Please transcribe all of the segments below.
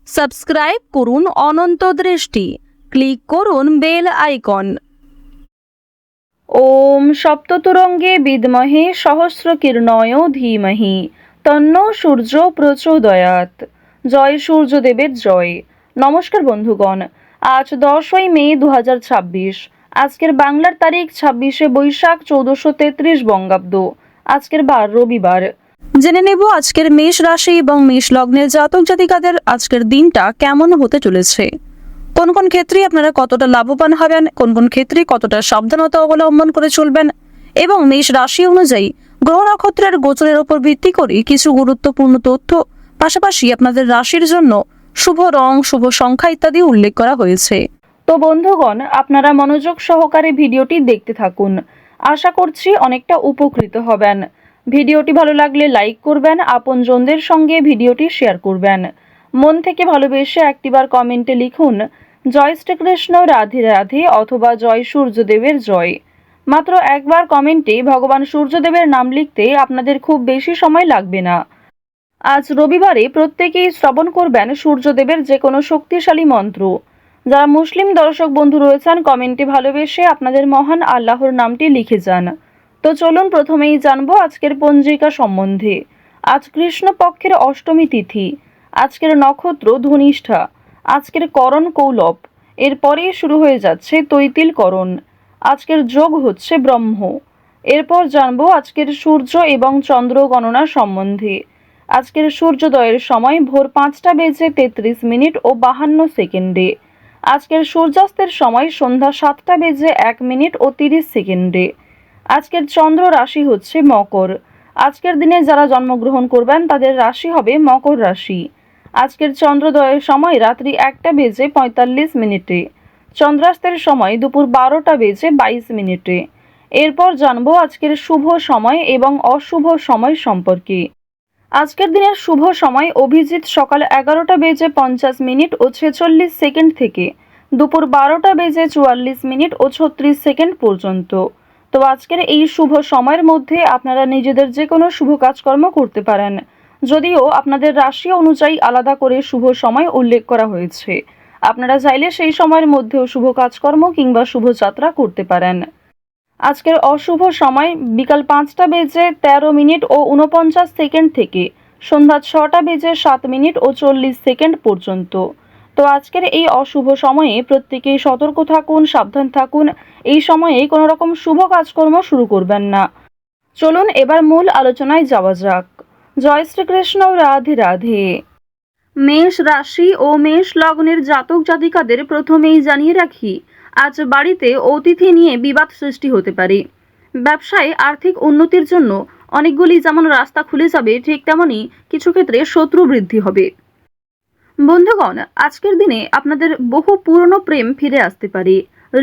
Subscribe করুন অনন্ত দৃষ্টি, click করুন বেল আইকন। ওম সপ্ততুরঙ্গে বিদ্মহে সহস্রকীর্ণয় ধীমহি তন্ন সূর্য প্রচোদয়াৎ। জয় সূর্যদেবের জয়। নমস্কার বন্ধুগণ, আজ 10ই মে 2026। আজকের বাংলার তারিখ 26শে বৈশাখ 1433 বঙ্গাব্দ। আজকের বার রবিবার। জেনে নেব আজকের মেষ রাশি এবং মেষ লগ্নের জাতক জাতিকাদের আজকের দিনটা কেমন হতে চলেছে। কোন কোন ক্ষেত্রে আপনারা কতটা লাভবান হবেন, কোন কোন ক্ষেত্রে কতটা সাবধানতা অবলম্বন করে চলবেন এবং মেষ রাশি অনুযায়ী গ্রহ নক্ষত্রের গোচরের উপর ভিত্তি করে কিছু গুরুত্বপূর্ণ তথ্য, পাশাপাশি আপনাদের রাশির জন্য শুভ রং, শুভ সংখ্যা ইত্যাদি উল্লেখ করা হয়েছে। তো বন্ধুগণ, আপনারা মনোযোগ সহকারে ভিডিওটি দেখতে থাকুন। আশা করছি অনেকটা উপকৃত হবেন। ভিডিওটি ভালো লাগলে লাইক করবেন, আপনজনদের সঙ্গে ভিডিওটি শেয়ার করবেন। মন থেকে ভালোবেসে একটিবার কমেন্টে লিখুন জয় শ্রীকৃষ্ণ, রাধে রাধে অথবা জয় সূর্যদেবের জয়। মাত্র একবার কমেন্টে ভগবান সূর্যদেবের নাম লিখতে আপনাদের খুব বেশি সময় লাগবে না। আজ রবিবারে প্রত্যেকেই শ্রবণ করবেন সূর্যদেবের যে কোনো শক্তিশালী মন্ত্র। যারা মুসলিম দর্শক বন্ধু রয়েছেন, কমেন্টে ভালোবেসে আপনাদের মহান আল্লাহর নামটি লিখে যান। তো চলুন প্রথমেই জানবো আজকের পঞ্জিকা সম্বন্ধে। আজ কৃষ্ণপক্ষের অষ্টমী তিথি। আজকের নক্ষত্র ধনিষ্ঠা। আজকের করণ কৌলব। এরপরেই শুরু হয়ে যাচ্ছে তৈতিল করণ। আজকের যোগ হচ্ছে ব্রহ্ম। এরপর জানবো আজকের সূর্য এবং চন্দ্র গণনা সম্বন্ধে। আজকের সূর্যোদয়ের সময় ভোর 5টা বেজে 33 মিনিট ও 52 সেকেন্ডে। আজকের সূর্যাস্তের সময় সন্ধ্যা 7টা বেজে 1 মিনিট ও 30 সেকেন্ডে। আজকের চন্দ্র রাশি হচ্ছে মকর। আজকের দিনে যারা জন্মগ্রহণ করবেন তাদের রাশি হবে মকর রাশি। আজকের চন্দ্রোদয়ের সময় রাত্রি 1টা বেজে 45 মিনিটে। চন্দ্রাস্তের সময় দুপুর 12টা বেজে 22 মিনিটে। এরপর জানবো আজকের শুভ সময় এবং অশুভ সময় সম্পর্কে। আজকের দিনের শুভ সময় অভিজিৎ সকাল 11টা বেজে 50 মিনিট ও 46 সেকেন্ড থেকে দুপুর 12টা বেজে 44 মিনিট ও 36 সেকেন্ড পর্যন্ত। তো আজকের এই শুভ সময়ের মধ্যে আপনারা নিজেদের যে কোনো শুভ কাজকর্ম করতে পারেন, যদিও আপনাদের রাশি অনুযায়ী আলাদা করে শুভ সময় উল্লেখ করা হয়েছে। আপনারা চাইলে সেই সময়ের মধ্যেও শুভ কাজকর্ম কিংবা শুভ যাত্রা করতে পারেন। আজকের অশুভ সময় বিকাল 5টা বেজে 13 মিনিট ও 49 সেকেন্ড থেকে সন্ধ্যা 6টা বেজে 7 মিনিট ও 40 সেকেন্ড পর্যন্ত। তো আজকের এই অশুভ সময়ে প্রত্যেকেই সতর্ক থাকুন, সাবধান থাকুন। এই সময়ে কোনো রকম শুভ কাজকর্ম শুরু করবেন না। চলুন এবার মূল আলোচনায় যাওয়া যাক। জয় শ্রীকৃষ্ণ, রাধে রাধে। মেষ রাশি ও মেষ লগ্নের জাতক জাতিকাদের প্রথমেই জানিয়ে রাখি, আজ বাড়িতে অতিথি নিয়ে বিবাদ সৃষ্টি হতে পারে। ব্যবসায় আর্থিক উন্নতির জন্য অনেকগুলি যেমন রাস্তা খুলে যাবে, ঠিক তেমনই কিছু ক্ষেত্রে শত্রু বৃদ্ধি হবে। বন্ধুগণ, আজকের দিনে আপনাদের বহু পুরনো প্রেম ফিরে আসতে পারে।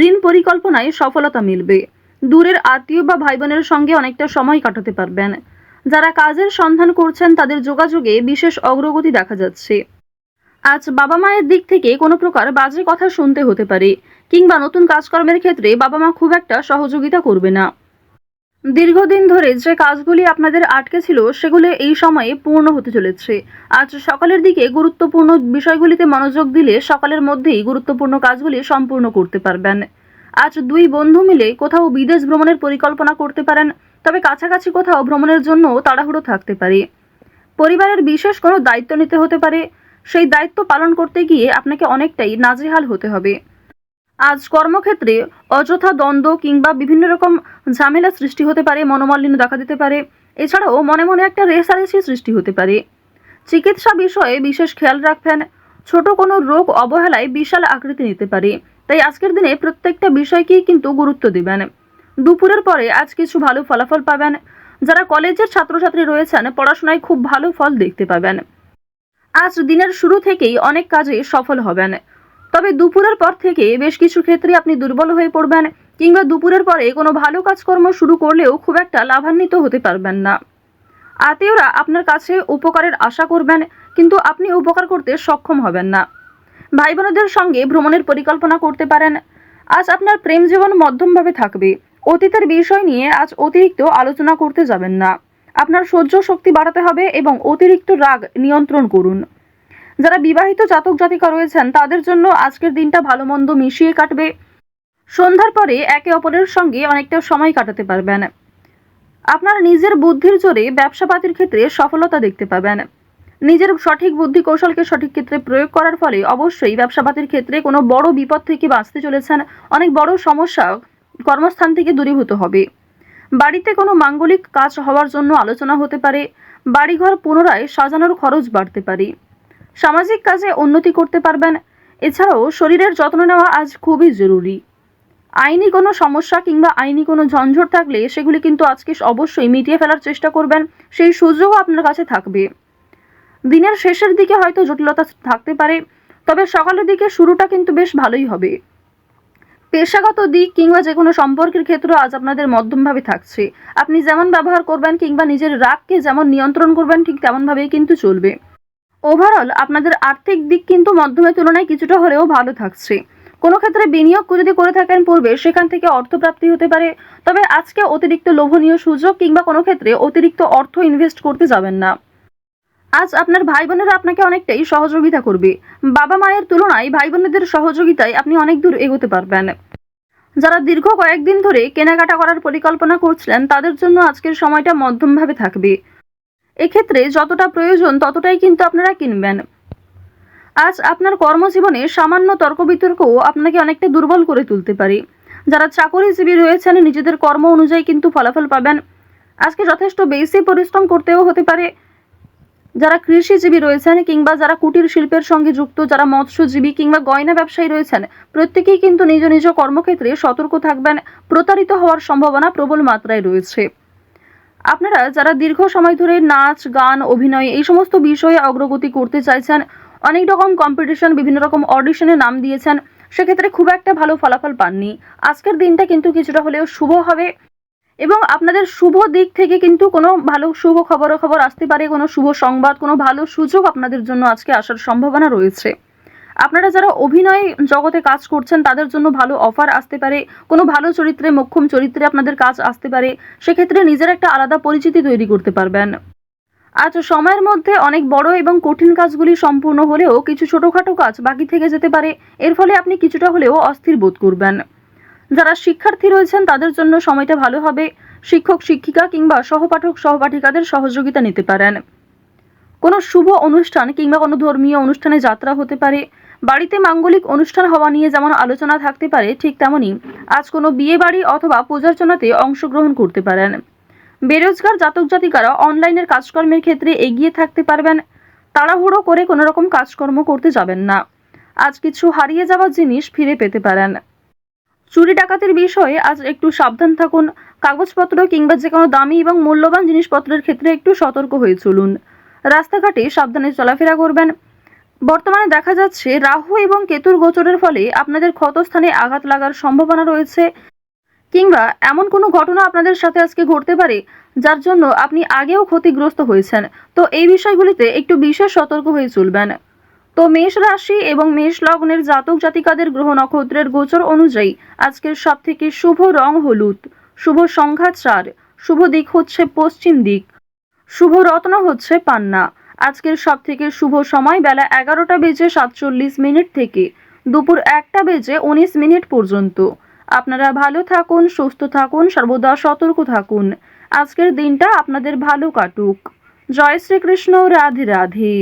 ঋণ পরিকল্পনায় সফলতা মিলবে। দূরের আত্মীয় বা ভাই বোনের সঙ্গে অনেকটা সময় কাটাতে পারবেন। যারা কাজের সন্ধান করছেন তাদের যোগাযোগে বিশেষ অগ্রগতি দেখা যাচ্ছে। আজ বাবা মায়ের দিক থেকে কোনো প্রকার বাজে কথা শুনতে হতে পারে, কিংবা নতুন কাজকর্মের ক্ষেত্রে বাবা মা খুব একটা সহযোগিতা করবে না। দীর্ঘদিন ধরে যে কাজগুলি আপনাদের আটকে ছিল সেগুলো এই সময়ে পূর্ণ হতে চলেছে। আজ সকালের দিকে গুরুত্বপূর্ণ বিষয়গুলিতে মনোযোগ দিলে সকালের মধ্যেই গুরুত্বপূর্ণ কাজগুলি সম্পূর্ণ করতে পারবেন। আজ দুই বন্ধু মিলে কোথাও বিদেশ ভ্রমণের পরিকল্পনা করতে পারেন, তবে কাছাকাছি কোথাও ভ্রমণের জন্য তাড়াহুড়ো থাকতে পারে। পরিবারের বিশেষ কোনো দায়িত্ব নিতে হতে পারে, সেই দায়িত্ব পালন করতে গিয়ে আপনাকে অনেকটাই নাজেহাল হতে হবে। আজ কর্মক্ষেত্রে অযথা দ্বন্দ্ব কিংবা বিভিন্ন রকম ঝামেলা সৃষ্টি হতে পারে, মনোমালিন্য দেখা দিতে পারে। এছাড়াও মনে মনে একটা রেষারেষি সৃষ্টি হতে পারে। চিকিৎসা বিষয়ে বিশেষ খেয়াল রাখবেন। ছোট কোনো রোগ অবহেলায় বিশাল আকৃতি নিতে পারে, তাই আজকের দিনে প্রত্যেকটা বিষয়কেই কিন্তু গুরুত্ব দিবেন। দুপুরের পরে আজ কিছু ভালো ফলাফল পাবেন। যারা কলেজের ছাত্রছাত্রী রয়েছেন পড়াশোনায় খুব ভালো ফল দেখতে পাবেন। আজ দিনের শুরু থেকেই অনেক কাজে সফল হবেন, তবে দুপুরের পর থেকে বেশ কিছু ক্ষেত্রে আপনি দুর্বল হয়ে পড়বেন, কিংবা দুপুরের পরে কোনো ভালো কাজকর্ম শুরু করলেও খুব একটা লাভান্বিত হতে পারবেন না। আত্মীয়রা আপনার কাছে উপকারের আশা করবেন, কিন্তু আপনি উপকার করতে সক্ষম হবেন না। ভাই বোনদের সঙ্গে ভ্রমণের পরিকল্পনা করতে পারেন। আজ আপনার প্রেম জীবন মধ্যমভাবে থাকবে। অতীতের বিষয় নিয়ে আজ অতিরিক্ত আলোচনা করতে যাবেন না। আপনার সহ্য শক্তি বাড়াতে হবে এবং অতিরিক্ত রাগ নিয়ন্ত্রণ করুন। যারা বিবাহিত জাতক জাতিকা রয়েছেন তাদের জন্য আজকের দিনটা ভালো মন্দ মিশিয়ে কাটবে। সন্ধ্যার পরে একে অপরের সঙ্গে অনেকটা সময় কাটাতে পারবেন। আপনার নিজের বুদ্ধির জোরে ব্যবসাপাতির ক্ষেত্রে সফলতা দেখতে পাবেন। নিজের সঠিক বুদ্ধি কৌশলকে সঠিক ক্ষেত্রে প্রয়োগ করার ফলে অবশ্যই ব্যবসাপাতির ক্ষেত্রে কোনো বড় বিপদ থেকে বাঁচতে চলেছেন। অনেক বড় সমস্যা কর্মস্থান থেকে দূরীভূত হবে। বাড়িতে কোনো মাঙ্গলিক কাজ হওয়ার জন্য আলোচনা হতে পারে। বাড়িঘর পুনরায় সাজানোর খরচ বাড়তে পারে। সামাজিক কাজে উন্নতি করতে পারবেন। এছাড়াও শরীরের যত্ন নেওয়া আজ খুবই জরুরি। আইনি কোনো সমস্যা কিংবা আইনি কোনো ঝঞ্ঝট থাকলে সেগুলি কিন্তু আজকে অবশ্যই মিটিয়ে ফেলার চেষ্টা করবেন। সেই সুযোগও আপনার কাছে থাকবে। দিনের শেষের দিকে হয়তো জটিলতা থাকতে পারে, তবে সকালের দিকে শুরুটা কিন্তু বেশ ভালোই হবে। পেশাগত দিক কিংবা যে কোনো সম্পর্কের ক্ষেত্রে আজ আপনাদের মধ্যমভাবে থাকছে। আপনি যেমন ব্যবহার করবেন কিংবা নিজের রাগকে যেমন নিয়ন্ত্রণ করবেন ঠিক তেমনভাবেই কিন্তু চলবে। ওভারঅল আপনাদের আর্থিক দিক কিন্তু মধ্যমের তুলনায় কিছুটা হলেও ভালো থাকছে। কোনো ক্ষেত্রে বিনিয়োগ যদি করে থাকেন পূর্বে, সেখান থেকে অর্থপ্রাপ্তি হতে পারে। তবে আজকে অতিরিক্ত লোভনীয় সুযোগ কিংবা কোনো ক্ষেত্রে অতিরিক্ত অর্থ ইনভেস্ট করতে যাবেন না। আজ আপনার ভাই বোনেরা আপনাকে অনেকটাই সহযোগিতা করবে। বাবা মায়ের তুলনায় ভাই বোনেদের সহযোগিতায় আপনি অনেক দূর এগোতে পারবেন। যারা দীর্ঘ কয়েকদিন ধরে কেনাকাটা করার পরিকল্পনা করছিলেন তাদের জন্য আজকের সময়টা মধ্যমভাবে থাকবে। এক্ষেত্রে যতটা প্রয়োজন ততটাই কিন্তু আপনারা কিনবেন। আজ আপনার কর্মজীবনে সামান্য তর্ক বিতর্কও আপনাকে অনেকটা দুর্বল করে তুলতে পারে। যারা চাকরিজীবী রয়েছেন নিজেদের কর্ম অনুযায়ী কিন্তু ফলাফল পাবেন। আজকে যথেষ্ট বেশি পরিশ্রম করতেও হতে পারে। যারা কৃষিজীবী রয়েছেন কিংবা যারা কুটির শিল্পের সঙ্গে যুক্ত, যারা মৎস্যজীবী কিংবা গয়না ব্যবসায়ী রয়েছেন, প্রত্যেকেই কিন্তু নিজ নিজ কর্মক্ষেত্রে সতর্ক থাকবেন। প্রতারিত হওয়ার সম্ভাবনা প্রবল মাত্রায় রয়েছে। আপনারা যারা দীর্ঘ সময় ধরে নাচ গান অভিনয় এই সমস্ত বিষয়ে অগ্রগতি করতে চাইছেন, অনেক রকম কম্পিটিশন বিভিন্ন রকম অডিশনে নাম দিয়েছেন, সেক্ষেত্রে খুব একটা ভালো ফলাফল পাননি। আজকের দিনটা কিন্তু কিছুটা হলেও শুভ হবে এবং আপনাদের শুভ দিক থেকে কিন্তু কোনো ভালো শুভ খবর আসতে পারে। কোনো শুভ সংবাদ, কোনো ভালো সুযোগ আপনাদের জন্য আজকে আসার সম্ভাবনা রয়েছে। আপনারা যারা অভিনয় জগতে কাজ করছেন তাদের জন্য ভালো অফার আসতে পারে। কোনো ভালো চরিত্রে, মোক্ষম চরিত্রে আপনাদের কাজ আসতে পারে। সেক্ষেত্রে নিজের একটা আলাদা পরিচিতি তৈরি করতে পারবেন। আজ সময়ের মধ্যে অনেক বড় এবং কঠিন কাজগুলি সম্পূর্ণ হলেও কিছু ছোটখাটো কাজ বাকি থেকে যেতে পারে। এর ফলে আপনি কিছুটা হলেও অস্থির বোধ করবেন। যারা শিক্ষার্থী রয়েছেন তাদের জন্য সময়টা ভালো হবে। শিক্ষক শিক্ষিকা কিংবা সহপাঠক সহপাঠিকাদের সহযোগিতা নিতে পারেন। কোনো শুভ অনুষ্ঠান কিংবা কোনো ধর্মীয় অনুষ্ঠানে যাত্রা হতে পারে। বাড়িতে মাঙ্গলিক অনুষ্ঠান হওয়া নিয়ে যেমন আলোচনা থাকতে পারে, ঠিক তেমনি আজ কোনো বিয়ে বাড়ি অথবা পূজার্চনাতে অংশগ্রহণ করতে পারেন। বেরোজগার জাতক জাতিকারা অনলাইনের কাজকর্মের ক্ষেত্রে এগিয়ে থাকতে পারবেন। তাড়াহুড়ো করে কোনো রকম কাজকর্ম করতে যাবেন না। আজ কিছু হারিয়ে যাওয়া জিনিস ফিরে পেতে পারেন। চুরি ডাকাতির বিষয়ে আজ একটু সাবধান থাকুন। কাগজপত্র কিংবা যে কোনো দামি এবং মূল্যবান জিনিসপত্রের ক্ষেত্রে একটু সতর্ক হয়ে চলুন। রাস্তাঘাটে সাবধানে চলাফেরা করবেন। বর্তমানে দেখা যাচ্ছে রাহু এবং কেতুর গোচরের ফলে আপনাদের ক্ষতস্থানে আঘাত লাগার সম্ভাবনা রয়েছে কিংবা এমন কোনো ঘটনা আপনাদের সাথে আজকে ঘটতে পারে যার জন্য আপনি আগেও ক্ষতিগ্রস্ত হয়েছেন। তো এই বিষয়গুলিতে একটু বিশেষ সতর্ক হয়ে চলবেন। তো মেষ রাশি এবং মেষ লগ্নের জাতক জাতিকাদের গ্রহ নক্ষত্রের গোচর অনুযায়ী আজকের সবথেকে শুভ রং হলুদ, শুভ সংখ্যা 4, শুভ দিক হচ্ছে পশ্চিম দিক, শুভ রত্ন হচ্ছে পান্না। আজকের সবথেকে শুভ সময় বেলা 11:47 থেকে দুপুর 1:19 পর্যন্ত। আপনারা ভালো থাকুন, সুস্থ থাকুন, সর্বদা সতর্ক থাকুন। আজকের দিনটা আপনাদের ভালো কাটুক। জয় শ্রীকৃষ্ণ। রাধে রাধে।